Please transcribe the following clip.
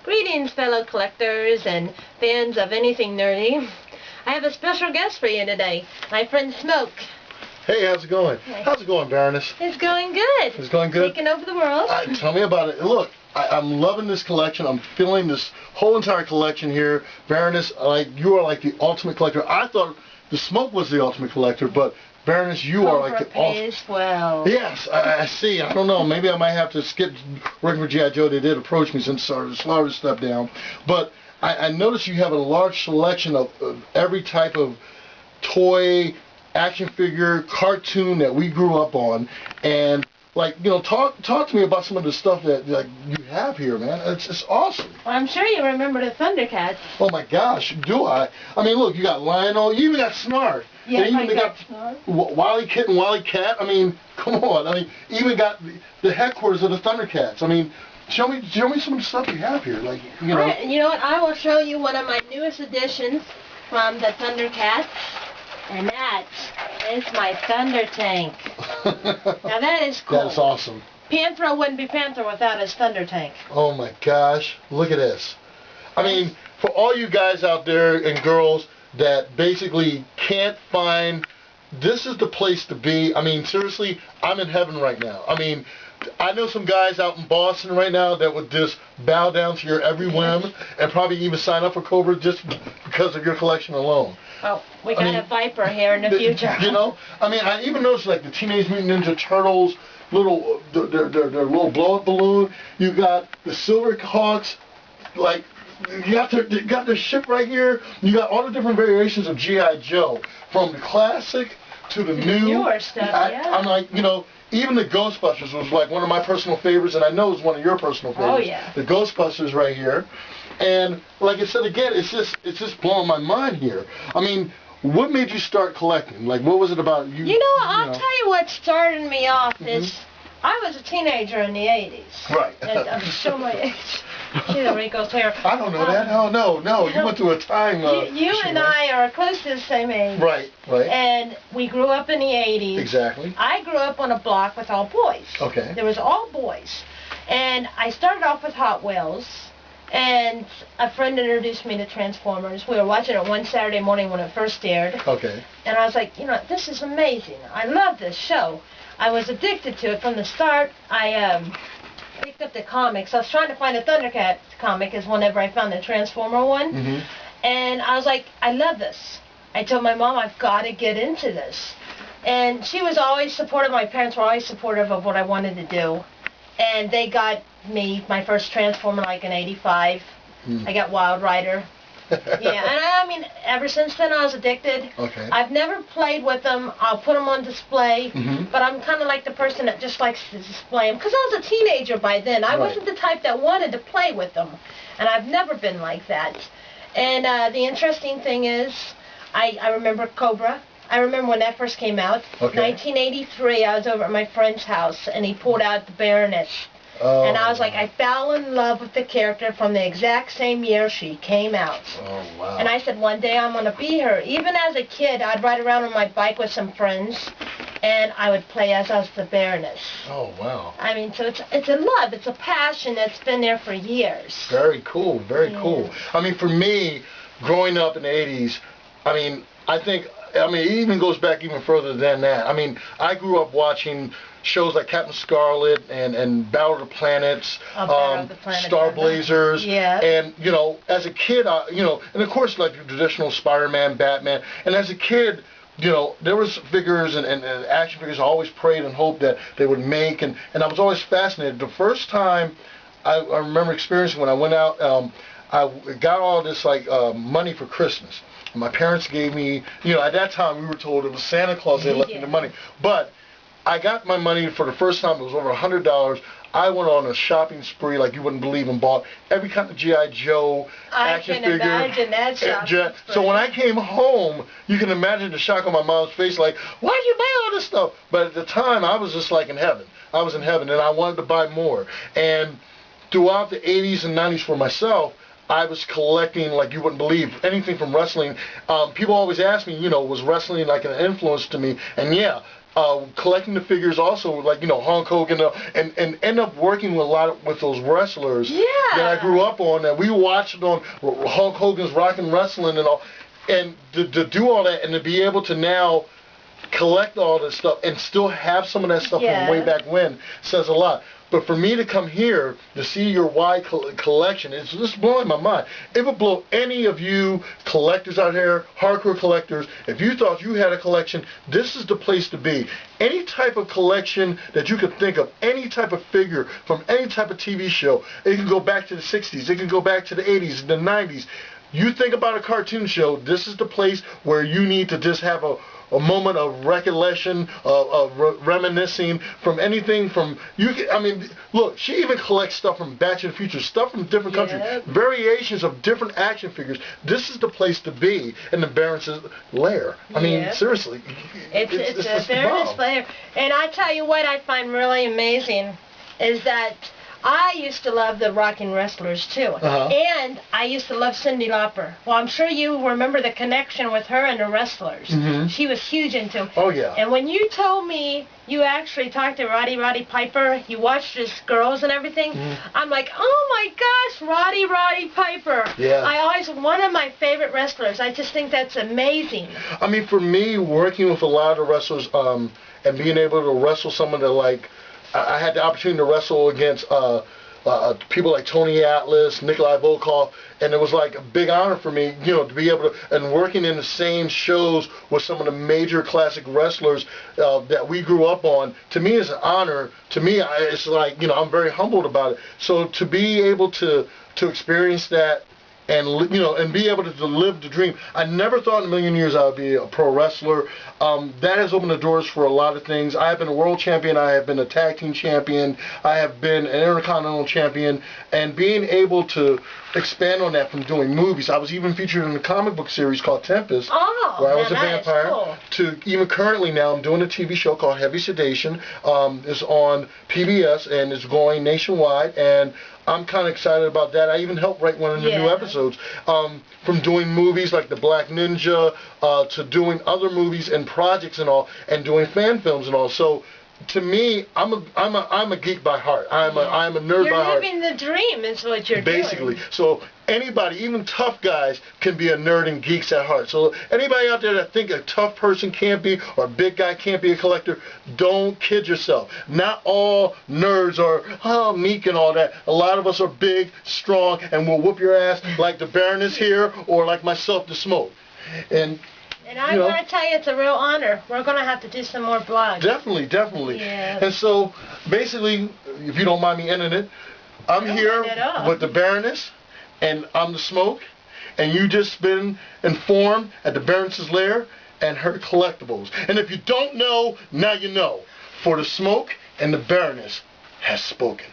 Greetings, fellow collectors and fans of anything nerdy. I have a special guest for you today, my friend Smoke. Hey, how's it going? Hey. How's it going, Baroness? It's going good. It's going good? Taking over the world. Tell me about it. Look, I'm loving this collection. I'm feeling this whole entire collection here. Baroness, you are like the ultimate collector. I thought the Smoke was the ultimate collector, but Baroness, you are like the ultimate. Well. Yes, I see. I don't know. Maybe I might have to skip working for G.I. Joe. They did approach me since I slowed the step down. But I noticed you have a large selection of every type of toy, action figure, cartoon that we grew up on, and talk to me about some of the stuff that you have here, man. It's awesome. Well, I'm sure you remember the Thundercats. Oh my gosh, do I? I mean, look, you got Lionel, you even got Snark. Yeah, you even got Wily Kit and Wily Cat. I mean, come on. I mean, you even got the headquarters of the Thundercats. I mean, show me some of the stuff you have here. You know. Right, you know what? I will show you one of my newest additions from the Thundercats. And that is my Thunder Tank. Now that is cool. That's awesome. Panthro wouldn't be Panther without his Thunder Tank. Oh my gosh, look at this. I mean, for all you guys out there and girls that basically can't find, this is the place to be. I mean, seriously, I'm in heaven right now. I mean, I know some guys out in Boston right now that would just bow down to your every whim and probably even sign up for Cobra just because of your collection alone. Oh, we got a Viper here in the future. You know, I mean, I even noticed like the Teenage Mutant Ninja Turtles, their little blow-up balloon. You got the Silverhawks, like you got their ship right here. You got all the different variations of G.I. Joe, from the classic to the newer stuff. I'm like, you know. Even the Ghostbusters was like one of my personal favorites, and I know it's one of your personal favorites. Oh yeah. The Ghostbusters right here, and like I said again, it's just blowing my mind here. I mean, what made you start collecting? Like, what was it about you? You know, I'll tell you what started me off is I was a teenager in the 80s. Right. And I'm show my age. See the wrinkles here. I don't know that. Oh no. You went through a time. You and I are close to the same age. Right. And we grew up in the 80s. Exactly. I grew up on a block with all boys. Okay. There was all boys. And I started off with Hot Wheels. And a friend introduced me to Transformers. We were watching it one Saturday morning when it first aired. Okay. And I was like, you know, this is amazing. I love this show. I was addicted to it from the start. I picked up the comics. I was trying to find a Thundercat comic is whenever I found the Transformer one. And I was like, I love this. I told my mom, I've got to get into this. And she was always supportive. My parents were always supportive of what I wanted to do. And they got me my first Transformer like in '85. I got Wild Rider. Yeah, and I mean, ever since then I was addicted. Okay. I've never played with them. I'll put them on display, but I'm kind of like the person that just likes to display them. Because I was a teenager by then. I wasn't the type that wanted to play with them. And I've never been like that. And the interesting thing is, I remember Cobra. I remember when that first came out. Okay. 1983, I was over at my friend's house, and he pulled out the Baroness. Oh, and I was like, I fell in love with the character from the exact same year she came out. Oh, wow. And I said, one day I'm going to be her. Even as a kid, I'd ride around on my bike with some friends, and I would play as us the Baroness. Oh, wow. I mean, so it's a love. It's a passion that's been there for years. Very cool. Very cool. I mean, for me, growing up in the 80s, I mean, it even goes back even further than that. I mean, I grew up watching shows like Captain Scarlet and Battle of the Planets, Star Blazers, and you know, as a kid, and of course like the traditional Spider-Man, Batman, and as a kid, you know, there was figures and action figures I always prayed and hoped that they would make, and I was always fascinated. The first time I remember experiencing when I went out, I got all this money for Christmas. And my parents gave me, you know, at that time we were told it was Santa Claus that left me the money. But I got my money for the first time. It was over $100. I went on a shopping spree like you wouldn't believe and bought every kind of G.I. Joe action figure. I can imagine that shopping spree. So when I came home, you can imagine the shock on my mom's face, like, why did you buy all this stuff? But at the time, I was just like in heaven. I was in heaven, and I wanted to buy more. And throughout the 80s and 90s for myself, I was collecting like you wouldn't believe, anything from wrestling. People always ask me, you know, was wrestling like an influence to me? And yeah, collecting the figures also, like, you know, Hulk Hogan, and end up working with with those wrestlers that I grew up on, that we watched on Hulk Hogan's Rockin' Wrestling and all, and to do all that and to be able to now collect all this stuff and still have some of that stuff from way back when says a lot. But for me to come here to see your wide collection, it's just blowing my mind. It would blow any of you collectors out here, hardcore collectors, if you thought you had a collection, this is the place to be. Any type of collection that you could think of, any type of figure from any type of TV show, it can go back to the 60s, it can go back to the 80s, the 90s. You think about a cartoon show, this is the place where you need to just have a moment of recollection, of reminiscing from anything from, I mean, look, she even collects stuff from Back to the Future, stuff from different countries, variations of different action figures. This is the place to be in the Baroness' lair. I mean, seriously. It's a Baroness lair. And I tell you what I find really amazing is that I used to love the rocking wrestlers too, and I used to love Cyndi Lauper. Well, I'm sure you remember the connection with her and the wrestlers. She was huge into them. Oh yeah. And when you told me you actually talked to Roddy Piper, you watched his girls and everything, I'm like, oh my gosh, Roddy Piper. Yeah. One of my favorite wrestlers. I just think that's amazing. I mean, for me, working with a lot of wrestlers, and being able to wrestle someone that, like, I had the opportunity to wrestle against people like Tony Atlas, Nikolai Volkov, and it was like a big honor for me, you know, to be able to, and working in the same shows with some of the major classic wrestlers that we grew up on, to me is an honor. To me, it's like, you know, I'm very humbled about it. So to be able to experience that, and, you know, and be able to live the dream. I never thought in a million years I would be a pro wrestler. That has opened the doors for a lot of things. I have been a world champion. I have been a tag team champion. I have been an intercontinental champion. And being able to expand on that from doing movies. I was even featured in a comic book series called Tempest, where I was a vampire. Cool. To even currently now, I'm doing a TV show called Heavy Sedation. It's on PBS and it's going nationwide. And I'm kind of excited about that. I even helped write one of the new episodes. From doing movies like The Black Ninja to doing other movies and projects and all, and doing fan films and all. So to me, I'm a geek by heart. I'm a nerd by heart. You're living the dream is what you're doing. Basically. So anybody, even tough guys, can be a nerd and geeks at heart. So anybody out there that think a tough person can't be, or a big guy can't be a collector, don't kid yourself. Not all nerds are meek and all that. A lot of us are big, strong, and will whoop your ass like the Baroness here, or like myself, the Smoke. And I want to tell you, it's a real honor. We're going to have to do some more blogs. Definitely, definitely. Yeah. And so, basically, if you don't mind me ending it, I'm here with the Baroness, and I'm the Smoke, and you just been informed at the Baroness' lair and her collectibles. And if you don't know, now you know. For the Smoke and the Baroness has spoken.